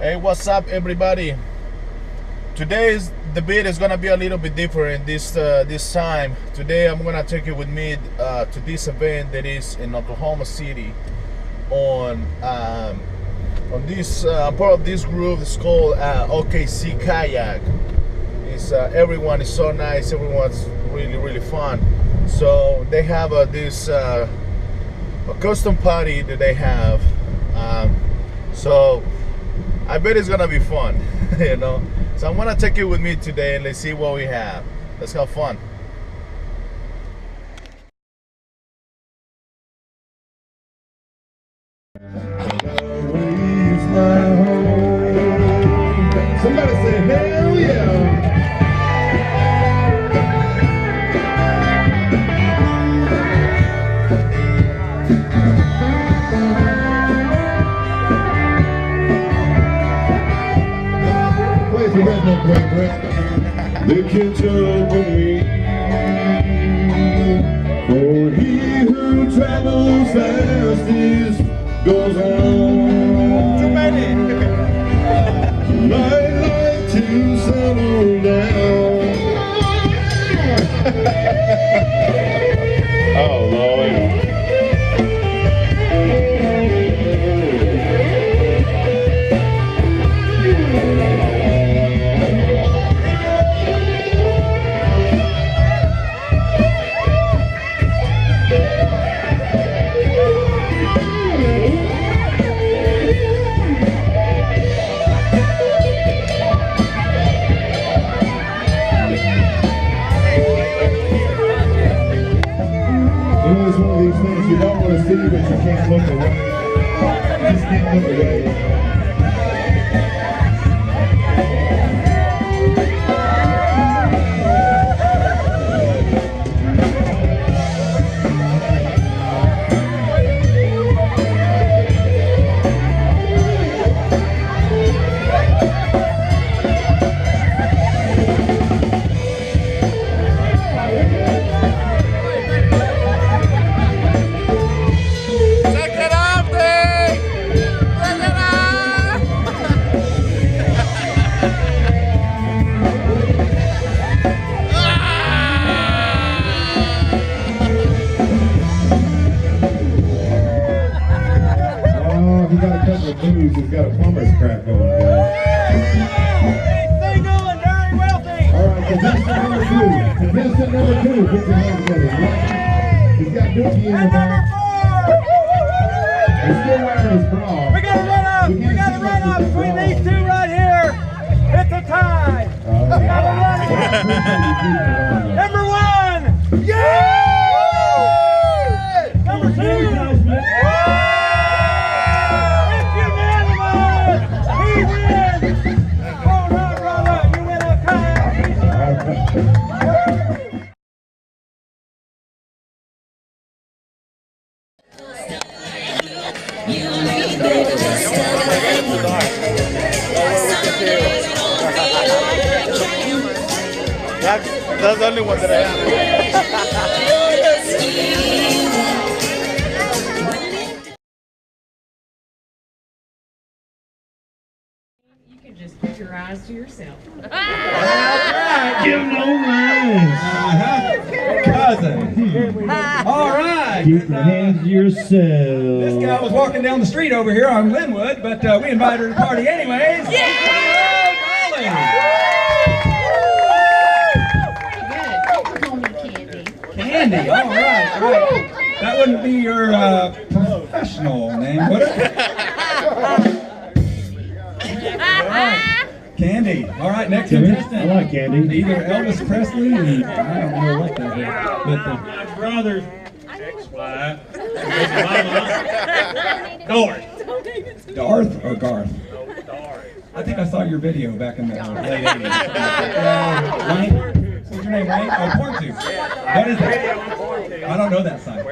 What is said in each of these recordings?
Hey, what's up, everybody? Today's the beat is gonna be a little bit different this time. Today, I'm gonna take you with me to this event that is in Oklahoma City. On this part of this group is called OKC Kayak. It's everyone is so nice. Everyone's really fun. So they have this a custom party that they have. So I bet it's gonna be fun, you know. So I'm gonna take you with me today and let's see what we have. Let's have fun. Somebody say hell yeah. They can't jump with me, for he who travels fastest goes on. Too many. I'd like to settle down. Oh Lord. It's one of these things you don't want to see, but you can't look away. You just can't look away. He's got a couple of moves. He's got a plumber's crack going on. Thing going, very wealthy. All right, contestant number two. Contestant number two. Put your hands together. He's got Dookie in the And number back. 4. He's still wearing his bra. We got a run up between these two right here. It's a tie. We got a run. Number 1. Yeah! Number 2. That's the only one that I have. You can just keep your eyes to yourself. Give no lines. Cousin. All right. Keep your hands to yourself. This guy was walking down the street over here on Linwood, but we invited her to the party anyways. Candy. All right. That wouldn't be your professional name, would it? All right. Candy. All right, next contestant. I like Candy. Either Elvis Presley, and I don't know what that is. But My brother's ex-wife, his mama, Darth or Garth? Doris. I think I saw your video back in the late 80s. Wayne? What's your name, Wayne? Oh, Porn Tube. What is that? I don't know that site.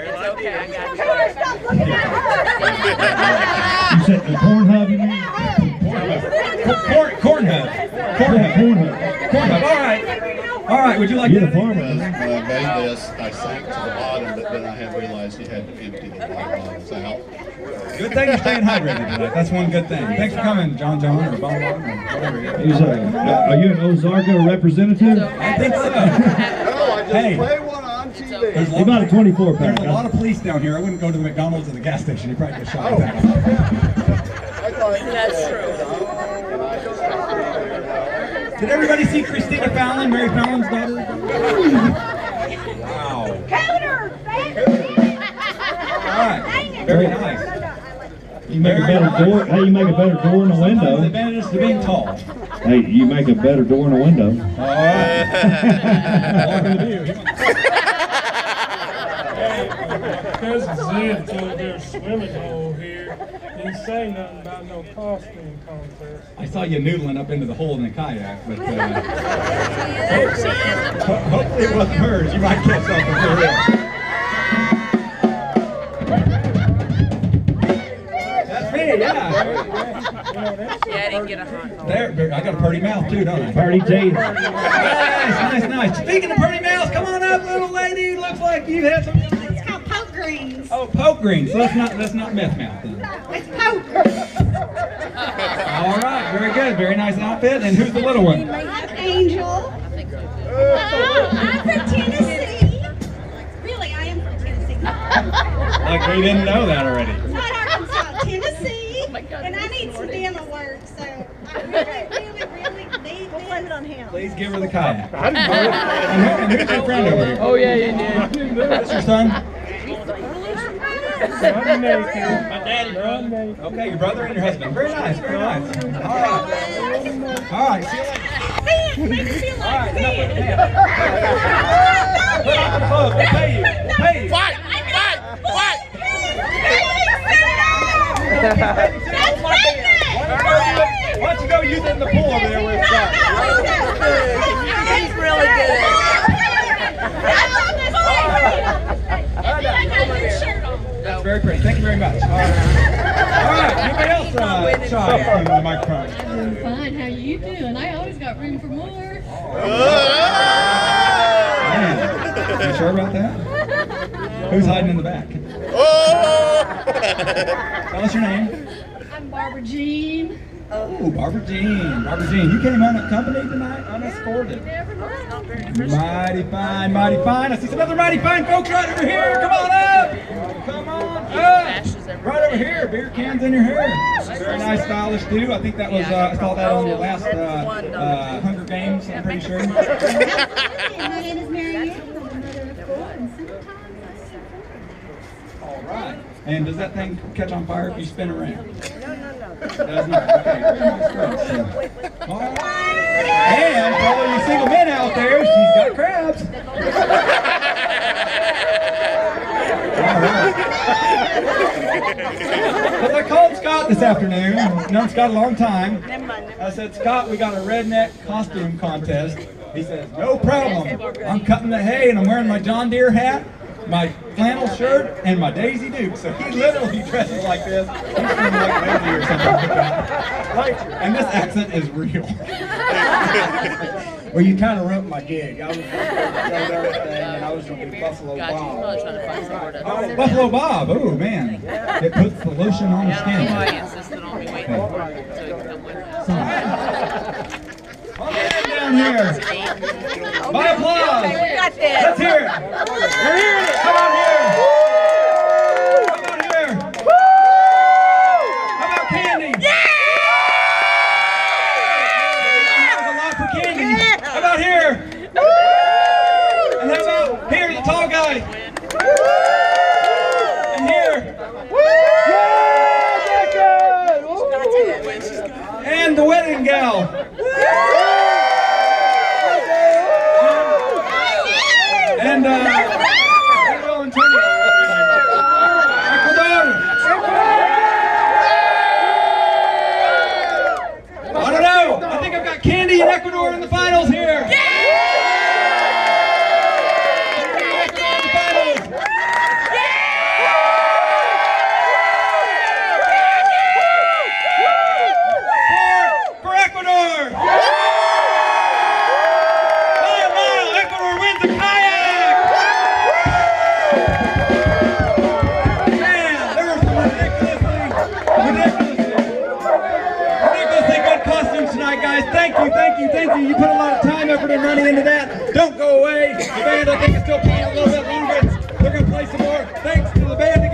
You said the Pornhub, you mean? Cornhub. All right. Would you like You're that? the farmer. Made this, I sank to the bottom, but then I had realized you had to empty the white bottles out. Good thing you're staying hydrated tonight. That's one good thing. Thanks for coming, John or Bon or whatever. Are you an Ozarka representative? I think so. Hey, there's About a 24 pack. There's a lot of police down here. I wouldn't go to the McDonald's or the gas station. You probably get shot at. That's true. Did everybody see Christina Fallon, Mary Fallon's daughter? Wow. All right. Very nice. You make a better door. Hey, you make a better door in a Sometimes the window. advantage to being tall. Hey, you make a better door in a window. All right. Welcome to you. Cousin Zed told their swimming hole here. Didn't say nothing about no costume contest. I saw you noodling up into the hole in the kayak, but hopefully it wasn't hers. You might catch something for real. That's me, yeah. Yeah, I didn't get a hot dog. There, I got a pretty mouth too, don't I? Party teeth. Nice. Speaking of pretty mouths, come on up, little lady. Looks like you've had some. It's called poke greens. Oh, poke greens. So that's not meth mouth then. It's poke. All right, very good, very nice outfit. And who's the little one? I'm Angel. I'm from Tennessee. Really, I am from Tennessee. Like we didn't know that already. Not Arkansas, Tennessee. And I need some dental work, so I really need this. Blame it on him. Please give her the kayak. And who's your friend over here? Oh, yeah, you did. That's your son? My daddy, brother. Okay, your brother and your husband. Very nice, very nice. All right, see you later. Make me feel All right, like enough with the this. man. Put on the clothes, we'll pay you. We'll pay you. Fight! That's pregnant! Why don't you go use it in the pool over there where it's dark? He's really good. That's very pretty. Thank you very much. All right. Anybody else shy in the microphone? I'm fine. How you doing? I always got room for more. Man, you sure about that? Who's hiding in the back? Tell us your name. I'm Barbara Jean. Oh, Barbara Jean. Barbara Jean, you came unaccompanied tonight, unescorted. Mighty fine, mighty fine. I see some other mighty fine folks right over here. Come on up. Come on up. Right over here. Beer cans in your hair. Very nice, stylish too. I think that was, I saw that on the last Hunger Games, I'm pretty sure. My name is Mary Ann. I'm the mother of four, and sometimes I support. All right. And does that thing catch on fire if you spin around? No. It does not. Okay. Very nice dress. All right. And for all you single men out there, she's got crabs. All right. But I called Scott this afternoon. I've known Scott a long time. I said, Scott, we got a redneck costume contest. He says, no problem. I'm cutting the hay and I'm wearing my John Deere hat, my flannel shirt, and my Daisy Duke. So he literally dresses like this. He's from like Daisy or something like that. And this accent is real. Well, you kind of ruined my gig. I was going to go to thing, and I was going to be Buffalo Bob. Oh, Buffalo Bob. Oh, man. It puts the lotion on the skin. Why he insisted on me waiting for him so he could come with us. On the end down here. By applause. Okay, we got this. Let's hear it. You're hearing it. Come on here. Come on here. How about Candy? That was a lot for Candy. How about here? And how about here, the tall guy? And here. And the wedding gal. And Pedro Antonio. Ecuador. I don't know. I think I've got Candy and Ecuador in the finals here. For Ecuador. By a mile, Ecuador wins the kayak. effort and money into that. Don't go away. The band, I think, is still playing a little bit longer. They're going to play some more. Thanks to the band.